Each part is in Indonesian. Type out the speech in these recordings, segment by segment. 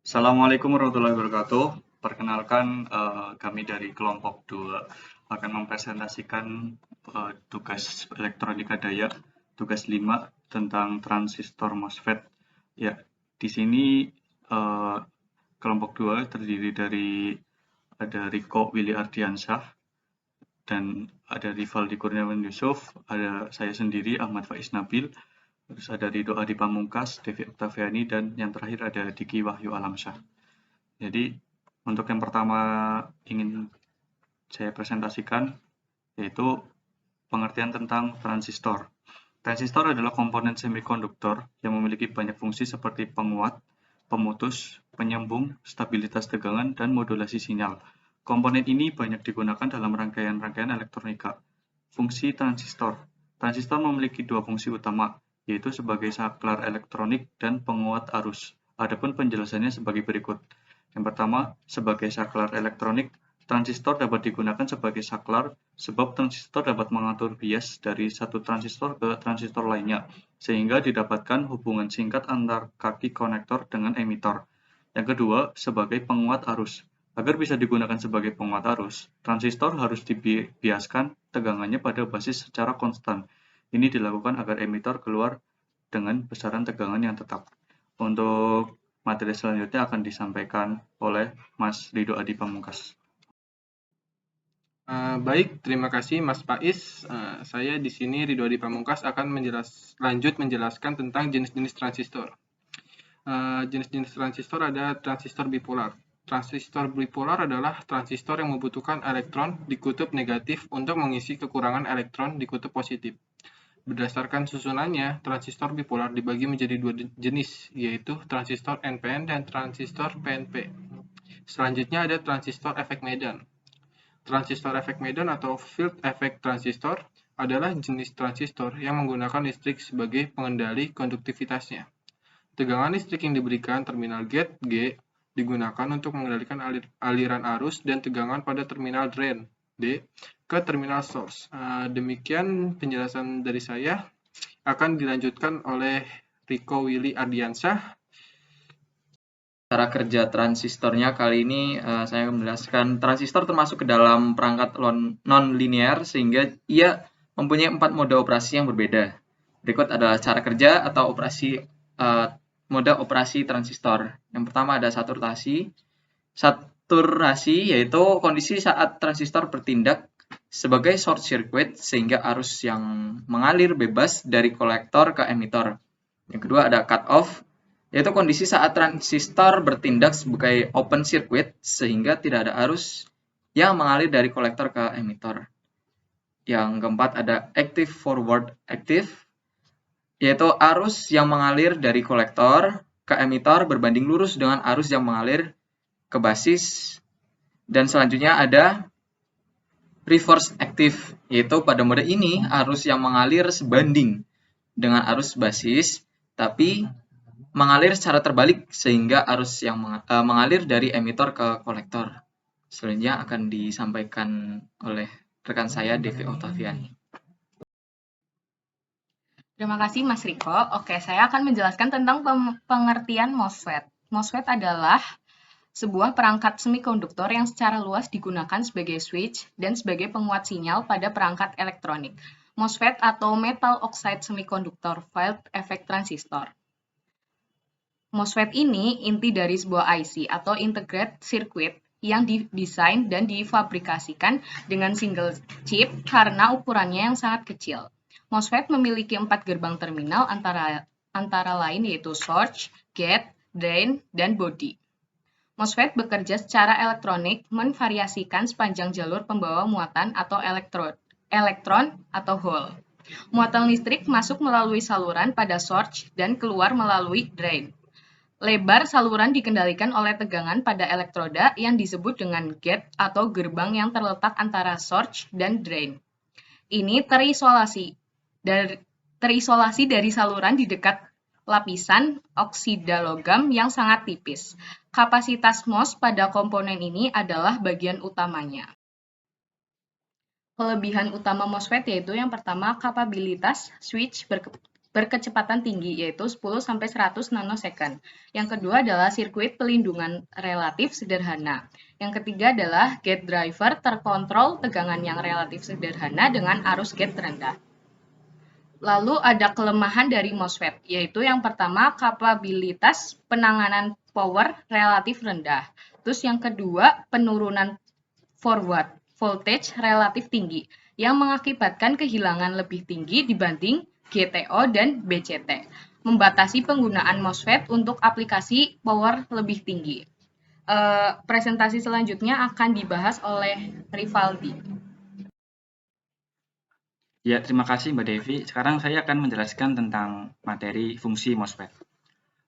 Assalamualaikum warahmatullahi wabarakatuh. Perkenalkan, kami dari kelompok 2 akan mempresentasikan tugas elektronika daya, tugas 5 tentang transistor MOSFET. Ya, di sini kelompok 2 terdiri dari ada Riko Willy Ardiansyah dan ada Rivaldi Kurniawan Yusuf, ada saya sendiri Ahmad Faiz Nabil, terus ada Ridho Adi Pamungkas, Devi Oktaviani, dan yang terakhir ada Diki Wahyu Alamsyah. Jadi untuk yang pertama ingin saya presentasikan yaitu pengertian tentang transistor. Transistor adalah komponen semikonduktor yang memiliki banyak fungsi seperti penguat, pemutus, penyambung, stabilitas tegangan, dan modulasi sinyal. Komponen ini banyak digunakan dalam rangkaian-rangkaian elektronika. Fungsi transistor. Transistor memiliki dua fungsi utama, yaitu sebagai saklar elektronik dan penguat arus. Adapun penjelasannya sebagai berikut. Yang pertama, sebagai saklar elektronik, transistor dapat digunakan sebagai saklar sebab transistor dapat mengatur bias dari satu transistor ke transistor lainnya, sehingga didapatkan hubungan singkat antar kaki konektor dengan emitor. Yang kedua, sebagai penguat arus. Agar bisa digunakan sebagai penguat arus, transistor harus dibiaskan tegangannya pada basis secara konstan. Ini dilakukan agar emitor keluar dengan besaran tegangan yang tetap. Untuk materi selanjutnya akan disampaikan oleh Mas Ridho Adi Pamungkas. Baik, terima kasih Mas Faiz. Saya di sini Ridho Adi Pamungkas akan lanjut menjelaskan tentang jenis-jenis transistor. Jenis-jenis transistor ada transistor bipolar. Transistor bipolar adalah transistor yang membutuhkan elektron di kutub negatif untuk mengisi kekurangan elektron di kutub positif. Berdasarkan susunannya, transistor bipolar dibagi menjadi dua jenis, yaitu transistor NPN dan transistor PNP. Selanjutnya ada transistor efek Medan. Transistor efek Medan atau field effect transistor adalah jenis transistor yang menggunakan listrik sebagai pengendali konduktivitasnya. Tegangan listrik yang diberikan terminal gate G digunakan untuk mengendalikan aliran arus dan tegangan pada terminal drain D ke terminal source. Demikian penjelasan dari saya. Akan dilanjutkan oleh Riko Willy Ardiansyah. Cara kerja transistornya kali ini saya akan menjelaskan transistor termasuk ke dalam perangkat non-linear sehingga ia mempunyai 4 mode operasi yang berbeda. Berikut adalah cara kerja atau mode operasi transistor. Yang pertama ada saturasi. Saturasi yaitu kondisi saat transistor bertindak sebagai short circuit sehingga arus yang mengalir bebas dari kolektor ke emitor. Yang kedua ada cut off, yaitu kondisi saat transistor bertindak sebagai open circuit sehingga tidak ada arus yang mengalir dari kolektor ke emitor. Yang keempat ada active forward active, yaitu arus yang mengalir dari kolektor ke emitor berbanding lurus dengan arus yang mengalir ke basis. Dan selanjutnya ada reverse active, yaitu pada mode ini arus yang mengalir sebanding dengan arus basis, tapi mengalir secara terbalik sehingga arus yang mengalir dari emitor ke kolektor. Selanjutnya akan disampaikan oleh rekan saya Devi Oktaviani. Terima kasih Mas Riko. Oke, saya akan menjelaskan tentang pengertian MOSFET. MOSFET adalah sebuah perangkat semikonduktor yang secara luas digunakan sebagai switch dan sebagai penguat sinyal pada perangkat elektronik. MOSFET atau Metal Oxide Semiconductor Field Effect Transistor. MOSFET ini inti dari sebuah IC atau integrated circuit yang didesain dan difabrikasikan dengan single chip karena ukurannya yang sangat kecil. MOSFET memiliki 4 gerbang terminal antara lain yaitu source, gate, drain, dan body. MOSFET bekerja secara elektronik memvariasikan sepanjang jalur pembawa muatan atau elektron atau hole. Muatan listrik masuk melalui saluran pada source dan keluar melalui drain. Lebar saluran dikendalikan oleh tegangan pada elektroda yang disebut dengan gate atau gerbang yang terletak antara source dan drain. Ini terisolasi dari saluran di dekat lapisan oksida logam yang sangat tipis. Kapasitas MOS pada komponen ini adalah bagian utamanya. Kelebihan utama MOSFET yaitu yang pertama kapabilitas switch berkecepatan tinggi, yaitu 10-100 nanosecond. Yang kedua adalah sirkuit pelindungan relatif sederhana. Yang ketiga adalah gate driver terkontrol tegangan yang relatif sederhana dengan arus gate rendah. Lalu ada kelemahan dari MOSFET, yaitu yang pertama kapabilitas penanganan power relatif rendah. Terus yang kedua penurunan forward voltage relatif tinggi yang mengakibatkan kehilangan lebih tinggi dibanding GTO dan BCT, membatasi penggunaan MOSFET untuk aplikasi power lebih tinggi. Presentasi selanjutnya akan dibahas oleh Rivaldi. Ya, terima kasih Mbak Devi. Sekarang saya akan menjelaskan tentang materi fungsi MOSFET.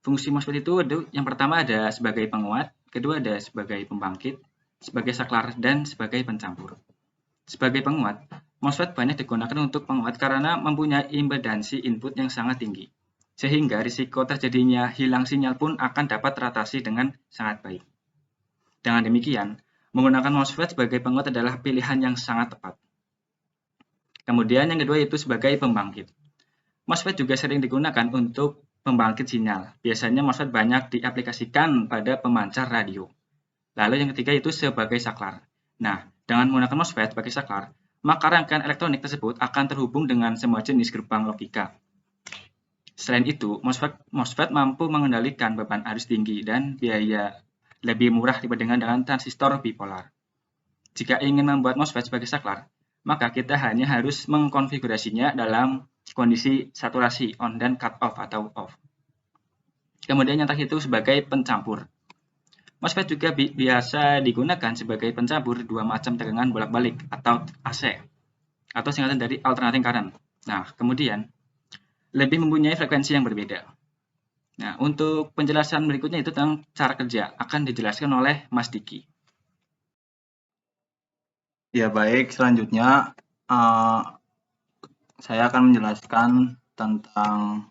Fungsi MOSFET itu yang pertama ada sebagai penguat, kedua ada sebagai pembangkit, sebagai saklar, dan sebagai pencampur. Sebagai penguat, MOSFET banyak digunakan untuk penguat karena mempunyai impedansi input yang sangat tinggi, sehingga risiko terjadinya hilang sinyal pun akan dapat teratasi dengan sangat baik. Dengan demikian, menggunakan MOSFET sebagai penguat adalah pilihan yang sangat tepat. Kemudian yang kedua yaitu sebagai pembangkit. MOSFET juga sering digunakan untuk pembangkit sinyal. Biasanya MOSFET banyak diaplikasikan pada pemancar radio. Lalu yang ketiga itu sebagai saklar. Nah, dengan menggunakan MOSFET sebagai saklar, maka rangkaian elektronik tersebut akan terhubung dengan semua jenis gerbang logika. Selain itu, MOSFET mampu mengendalikan beban arus tinggi dan biaya lebih murah dibandingkan dengan transistor bipolar. Jika ingin membuat MOSFET sebagai saklar, maka kita hanya harus mengkonfigurasinya dalam kondisi saturasi on dan cut off atau off. Kemudian yang terakhir itu sebagai pencampur. MOSFET juga biasa digunakan sebagai pencampur dua macam tegangan bolak-balik atau AC, atau singkatan dari alternating current. Nah, kemudian lebih mempunyai frekuensi yang berbeda. Nah, untuk penjelasan berikutnya itu tentang cara kerja akan dijelaskan oleh Mas Diki. Ya baik, selanjutnya saya akan menjelaskan tentang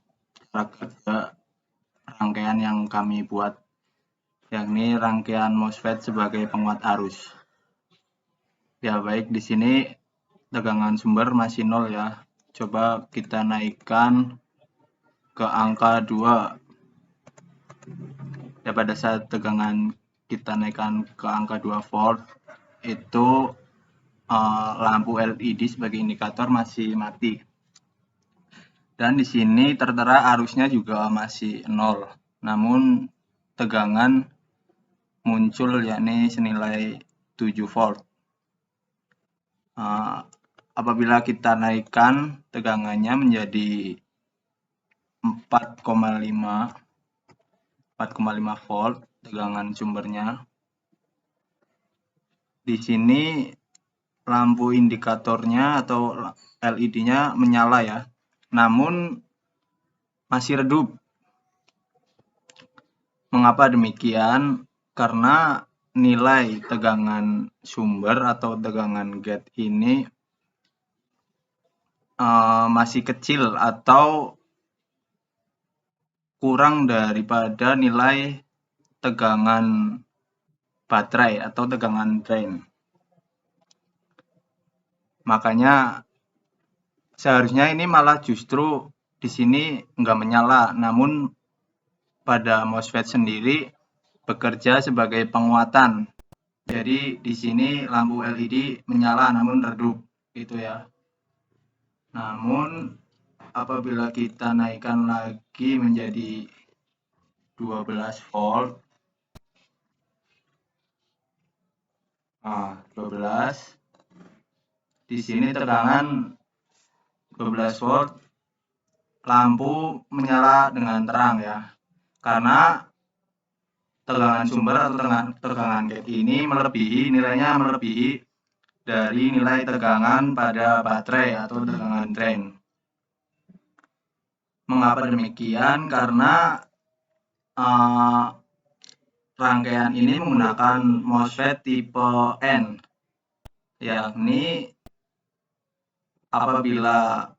cara kerja rangkaian yang kami buat, yakni rangkaian MOSFET sebagai penguat arus. Ya baik, di sini tegangan sumber masih 0 ya. Coba kita naikkan ke angka 2. Ya pada saat tegangan kita naikkan ke angka 2 volt, itu lampu LED sebagai indikator masih mati. Dan di sini tertera arusnya juga masih 0. Namun tegangan muncul yakni senilai 7 volt. Apabila kita naikkan tegangannya menjadi 4,5 volt tegangan sumbernya. Di sini lampu indikatornya atau LED-nya menyala ya, namun masih redup. Mengapa demikian? Karena nilai tegangan sumber atau tegangan gate ini masih kecil atau kurang daripada nilai tegangan baterai atau tegangan drain. Makanya seharusnya ini malah justru di sini nggak menyala, namun pada MOSFET sendiri bekerja sebagai penguatan. Jadi di sini lampu LED menyala namun redup, gitu ya. Namun apabila kita naikkan lagi menjadi 12 volt, 12. Di sini tegangan 12 volt, lampu menyala dengan terang ya. Karena tegangan sumber atau tegangan gate ini nilainya melebihi dari nilai tegangan pada baterai atau tegangan drain. Mengapa demikian? Karena rangkaian ini menggunakan MOSFET tipe N, yakni apabila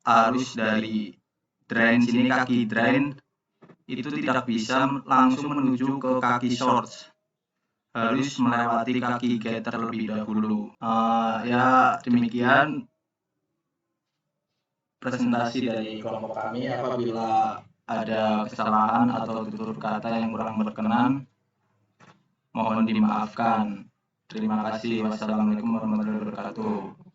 arus dari drain sini, kaki drain itu tidak bisa langsung menuju ke kaki source, harus melewati kaki gate terlebih dahulu. Ya demikian presentasi dari kelompok kami. Apabila ada kesalahan atau tutur kata yang kurang berkenan, mohon dimaafkan. Terima kasih. Wassalamualaikum warahmatullahi wabarakatuh.